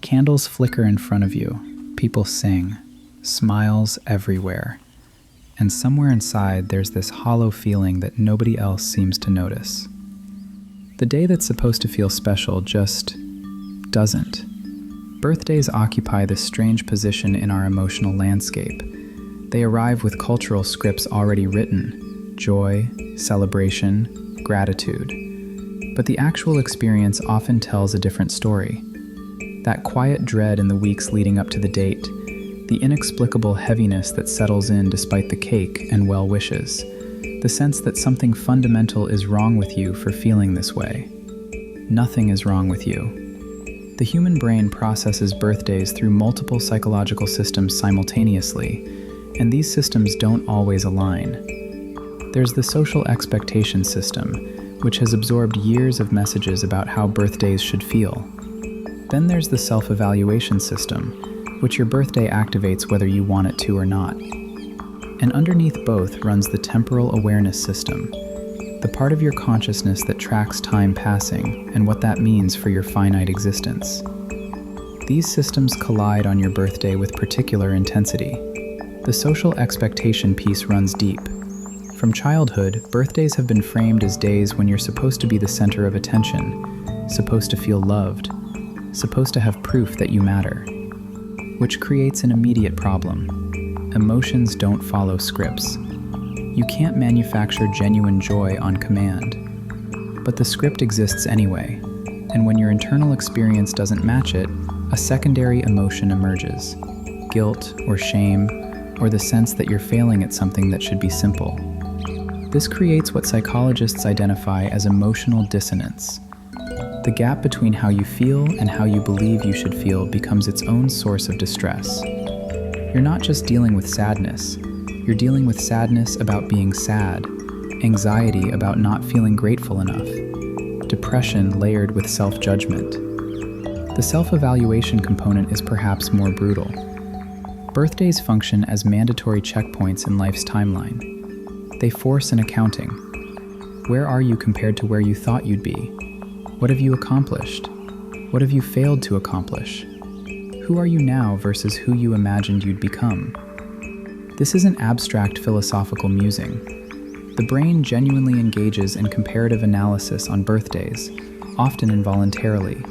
Candles flicker in front of you, people sing, smiles everywhere, and somewhere inside there's this hollow feeling that nobody else seems to notice. The day that's supposed to feel special just doesn't. Birthdays occupy this strange position in our emotional landscape. They arrive with cultural scripts already written: joy, celebration, gratitude. But the actual experience often tells a different story. That quiet dread in the weeks leading up to the date, the inexplicable heaviness that settles in despite the cake and well wishes, the sense that something fundamental is wrong with you for feeling this way. Nothing is wrong with you. The human brain processes birthdays through multiple psychological systems simultaneously, and these systems don't always align. There's the social expectation system, which has absorbed years of messages about how birthdays should feel. Then there's the self-evaluation system, which your birthday activates whether you want it to or not. And underneath both runs the temporal awareness system, the part of your consciousness that tracks time passing and what that means for your finite existence. These systems collide on your birthday with particular intensity. The social expectation piece runs deep. From childhood, birthdays have been framed as days when you're supposed to be the center of attention, supposed to feel loved, supposed to have proof that you matter, which creates an immediate problem. Emotions don't follow scripts. You can't manufacture genuine joy on command. But the script exists anyway, and when your internal experience doesn't match it, a secondary emotion emerges: guilt or shame, or the sense that you're failing at something that should be simple. This creates what psychologists identify as emotional dissonance. The gap between how you feel and how you believe you should feel becomes its own source of distress. You're not just dealing with sadness. You're dealing with sadness about being sad, anxiety about not feeling grateful enough, depression layered with self-judgment. The self-evaluation component is perhaps more brutal. Birthdays function as mandatory checkpoints in life's timeline. They force an accounting. Where are you compared to where you thought you'd be? What have you accomplished? What have you failed to accomplish? Who are you now versus who you imagined you'd become? This isn't abstract philosophical musing. The brain genuinely engages in comparative analysis on birthdays, often involuntarily.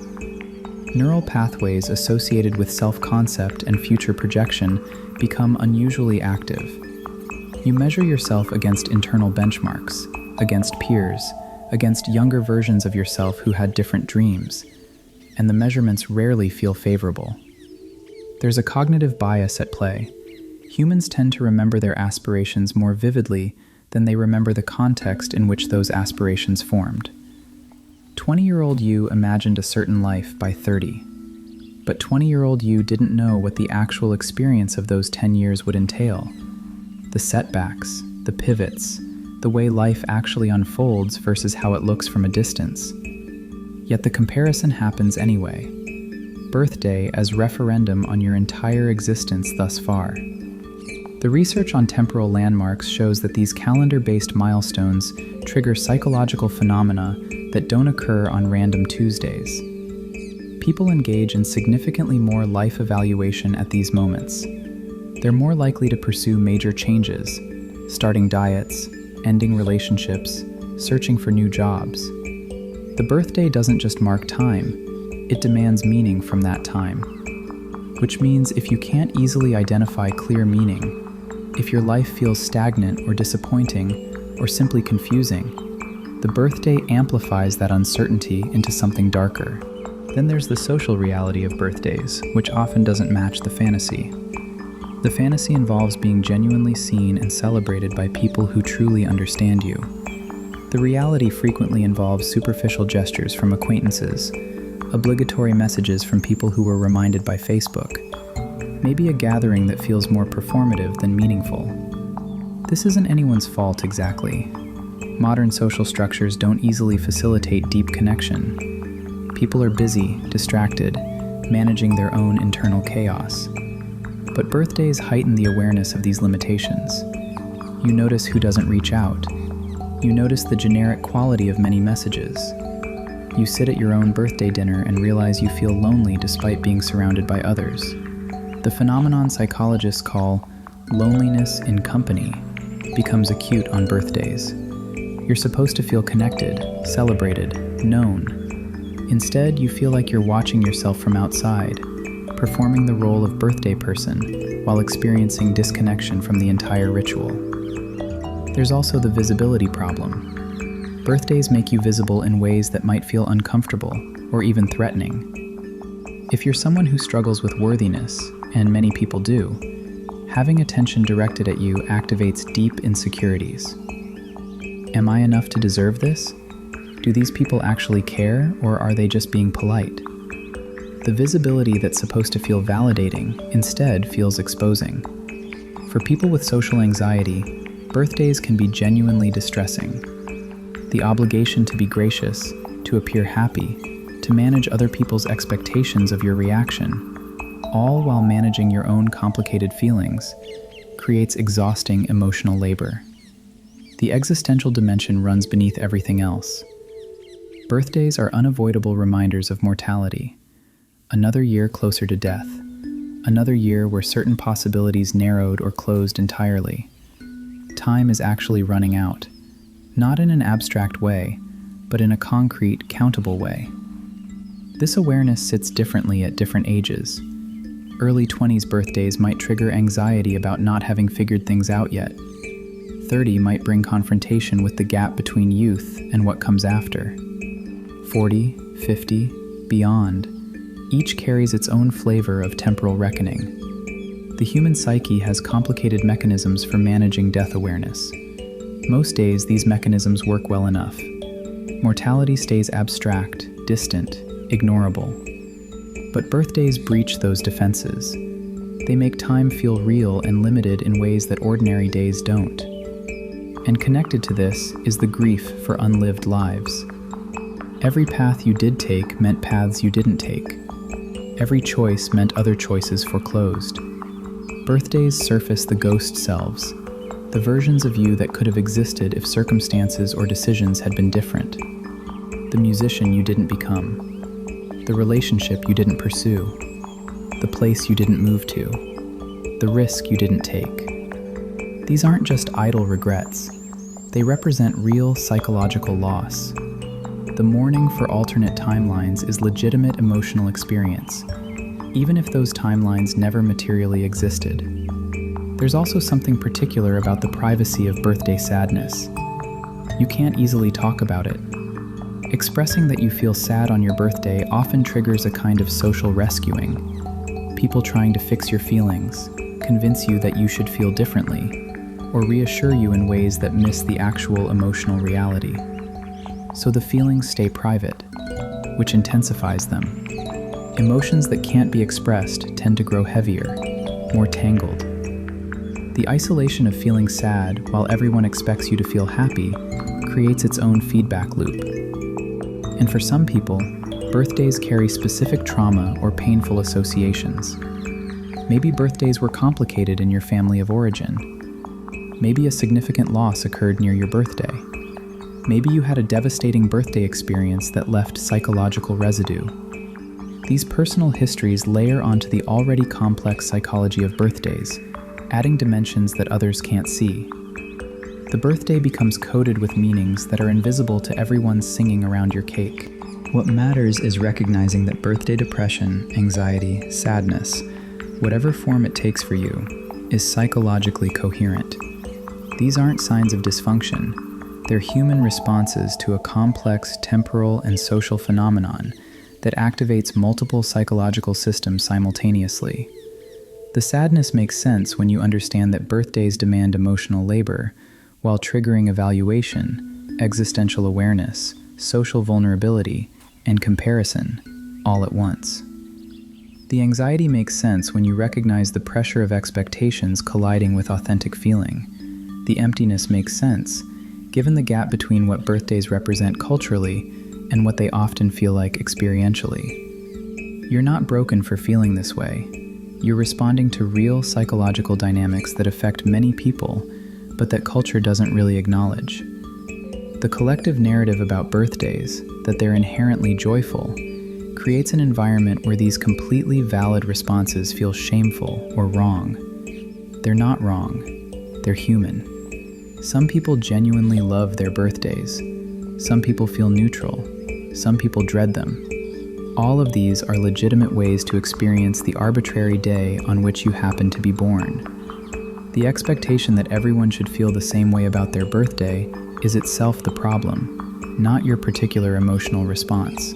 Neural pathways associated with self-concept and future projection become unusually active. You measure yourself against internal benchmarks, against peers, against younger versions of yourself who had different dreams, and the measurements rarely feel favorable. There's a cognitive bias at play. Humans tend to remember their aspirations more vividly than they remember the context in which those aspirations formed. 20-year-old you imagined a certain life by 30, but 20-year-old you didn't know what the actual experience of those 10 years would entail. The setbacks, the pivots, the way life actually unfolds versus how it looks from a distance. Yet the comparison happens anyway. Birthday as referendum on your entire existence thus far. The research on temporal landmarks shows that these calendar-based milestones trigger psychological phenomena that don't occur on random Tuesdays. People engage in significantly more life evaluation at these moments. They're more likely to pursue major changes, starting diets, ending relationships, searching for new jobs. The birthday doesn't just mark time, it demands meaning from that time. Which means if you can't easily identify clear meaning, if your life feels stagnant or disappointing or simply confusing, the birthday amplifies that uncertainty into something darker. Then there's the social reality of birthdays, which often doesn't match the fantasy. The fantasy involves being genuinely seen and celebrated by people who truly understand you. The reality frequently involves superficial gestures from acquaintances, obligatory messages from people who were reminded by Facebook, maybe a gathering that feels more performative than meaningful. This isn't anyone's fault exactly. Modern social structures don't easily facilitate deep connection. People are busy, distracted, managing their own internal chaos. But birthdays heighten the awareness of these limitations. You notice who doesn't reach out. You notice the generic quality of many messages. You sit at your own birthday dinner and realize you feel lonely despite being surrounded by others. The phenomenon psychologists call loneliness in company becomes acute on birthdays. You're supposed to feel connected, celebrated, known. Instead, you feel like you're watching yourself from outside, performing the role of birthday person while experiencing disconnection from the entire ritual. There's also the visibility problem. Birthdays make you visible in ways that might feel uncomfortable or even threatening. If you're someone who struggles with worthiness, and many people do, having attention directed at you activates deep insecurities. Am I enough to deserve this? Do these people actually care, or are they just being polite? The visibility that's supposed to feel validating instead feels exposing. For people with social anxiety, birthdays can be genuinely distressing. The obligation to be gracious, to appear happy, to manage other people's expectations of your reaction, all while managing your own complicated feelings, creates exhausting emotional labor. The existential dimension runs beneath everything else. Birthdays are unavoidable reminders of mortality. Another year closer to death. Another year where certain possibilities narrowed or closed entirely. Time is actually running out. Not in an abstract way, but in a concrete, countable way. This awareness sits differently at different ages. Early 20s birthdays might trigger anxiety about not having figured things out yet. 30 might bring confrontation with the gap between youth and what comes after. 40, 50, beyond. Each carries its own flavor of temporal reckoning. The human psyche has complicated mechanisms for managing death awareness. Most days, these mechanisms work well enough. Mortality stays abstract, distant, ignorable. But birthdays breach those defenses. They make time feel real and limited in ways that ordinary days don't. And connected to this is the grief for unlived lives. Every path you did take meant paths you didn't take. Every choice meant other choices foreclosed. Birthdays surface the ghost selves, the versions of you that could have existed if circumstances or decisions had been different. The musician you didn't become. The relationship you didn't pursue. The place you didn't move to. The risk you didn't take. These aren't just idle regrets. They represent real psychological loss. The mourning for alternate timelines is legitimate emotional experience, even if those timelines never materially existed. There's also something particular about the privacy of birthday sadness. You can't easily talk about it. Expressing that you feel sad on your birthday often triggers a kind of social rescuing. People trying to fix your feelings, convince you that you should feel differently, or reassure you in ways that miss the actual emotional reality. So the feelings stay private, which intensifies them. Emotions that can't be expressed tend to grow heavier, more tangled. The isolation of feeling sad while everyone expects you to feel happy creates its own feedback loop. And for some people, birthdays carry specific trauma or painful associations. Maybe birthdays were complicated in your family of origin. Maybe a significant loss occurred near your birthday. Maybe you had a devastating birthday experience that left psychological residue. These personal histories layer onto the already complex psychology of birthdays, adding dimensions that others can't see. The birthday becomes coded with meanings that are invisible to everyone singing around your cake. What matters is recognizing that birthday depression, anxiety, sadness, whatever form it takes for you, is psychologically coherent. These aren't signs of dysfunction. They're human responses to a complex temporal and social phenomenon that activates multiple psychological systems simultaneously. The sadness makes sense when you understand that birthdays demand emotional labor, while triggering evaluation, existential awareness, social vulnerability, and comparison, all at once. The anxiety makes sense when you recognize the pressure of expectations colliding with authentic feeling. The emptiness makes sense, given the gap between what birthdays represent culturally and what they often feel like experientially. You're not broken for feeling this way. You're responding to real psychological dynamics that affect many people, but that culture doesn't really acknowledge. The collective narrative about birthdays, that they're inherently joyful, creates an environment where these completely valid responses feel shameful or wrong. They're not wrong. They're human. Some people genuinely love their birthdays. Some people feel neutral. Some people dread them. All of these are legitimate ways to experience the arbitrary day on which you happen to be born. The expectation that everyone should feel the same way about their birthday is itself the problem, not your particular emotional response.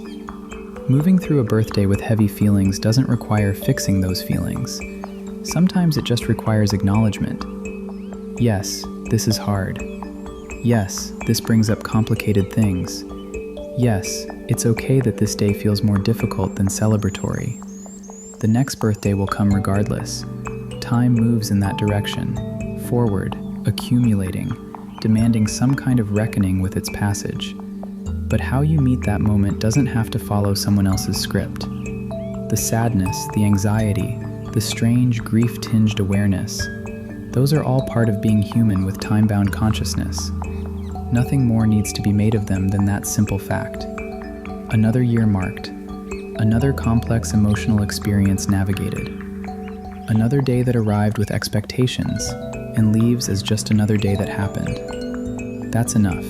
Moving through a birthday with heavy feelings doesn't require fixing those feelings. Sometimes it just requires acknowledgement. Yes, this is hard. Yes, this brings up complicated things. Yes, it's okay that this day feels more difficult than celebratory. The next birthday will come regardless. Time moves in that direction, forward, accumulating, demanding some kind of reckoning with its passage. But how you meet that moment doesn't have to follow someone else's script. The sadness, the anxiety, the strange grief-tinged awareness, those are all part of being human with time-bound consciousness. Nothing more needs to be made of them than that simple fact. Another year marked. Another complex emotional experience navigated. Another day that arrived with expectations and leaves as just another day that happened. That's enough.